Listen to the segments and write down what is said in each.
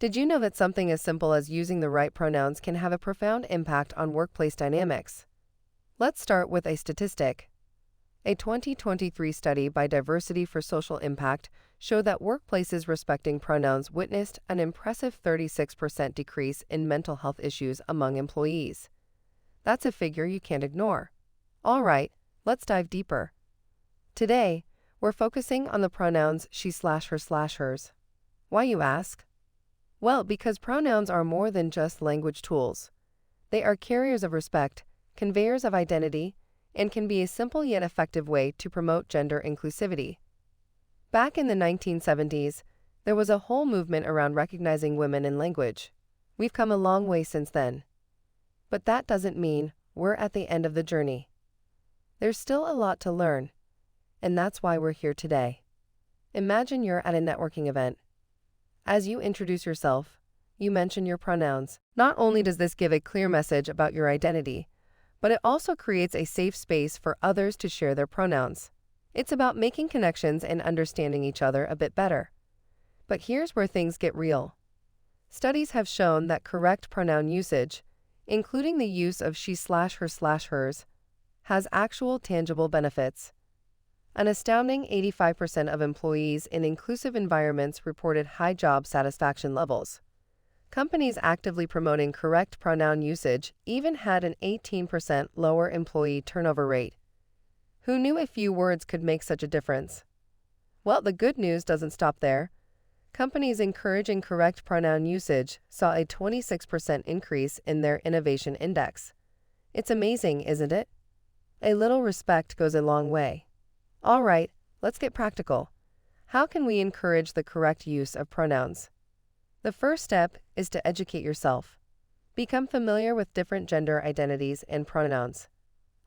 Did you know that something as simple as using the right pronouns can have a profound impact on workplace dynamics? Let's start with a statistic. A 2023 study by Diversity for Social Impact showed that workplaces respecting pronouns witnessed an impressive 36% decrease in mental health issues among employees. That's a figure you can't ignore. All right, let's dive deeper. Today, we're focusing on the pronouns she/her/hers. Why, you ask? Well, because pronouns are more than just language tools. They are carriers of respect, conveyors of identity, and can be a simple yet effective way to promote gender inclusivity. Back in the 1970s, there was a whole movement around recognizing women in language. We've come a long way since then. But that doesn't mean we're at the end of the journey. There's still a lot to learn, and that's why we're here today. Imagine you're at a networking event. As you introduce yourself, you mention your pronouns. Not only does this give a clear message about your identity, but it also creates a safe space for others to share their pronouns. It's about making connections and understanding each other a bit better. But here's where things get real. Studies have shown that correct pronoun usage, including the use of she/her/hers, has actual tangible benefits. An astounding 85% of employees in inclusive environments reported high job satisfaction levels. Companies actively promoting correct pronoun usage even had an 18% lower employee turnover rate. Who knew a few words could make such a difference? Well, the good news doesn't stop there. Companies encouraging correct pronoun usage saw a 26% increase in their innovation index. It's amazing, isn't it? A little respect goes a long way. All right, let's get practical. How can we encourage the correct use of pronouns? The first step is to educate yourself. Become familiar with different gender identities and pronouns.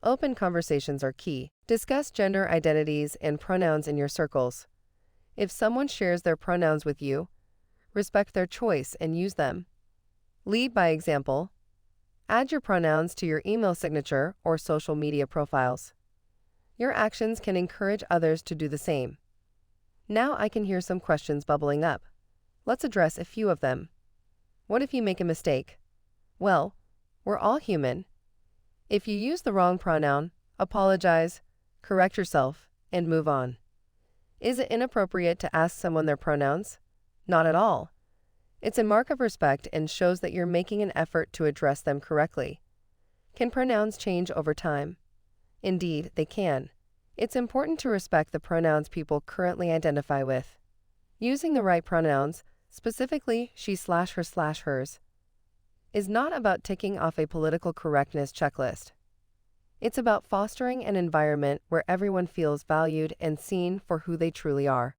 Open conversations are key. Discuss gender identities and pronouns in your circles. If someone shares their pronouns with you, respect their choice and use them. Lead by example. Add your pronouns to your email signature or social media profiles. Your actions can encourage others to do the same. Now I can hear some questions bubbling up. Let's address a few of them. What if you make a mistake? Well, we're all human. If you use the wrong pronoun, apologize, correct yourself, and move on. Is it inappropriate to ask someone their pronouns? Not at all. It's a mark of respect and shows that you're making an effort to address them correctly. Can pronouns change over time? Indeed, they can. It's important to respect the pronouns people currently identify with. Using the right pronouns, specifically she/her/hers, is not about ticking off a political correctness checklist. It's about fostering an environment where everyone feels valued and seen for who they truly are.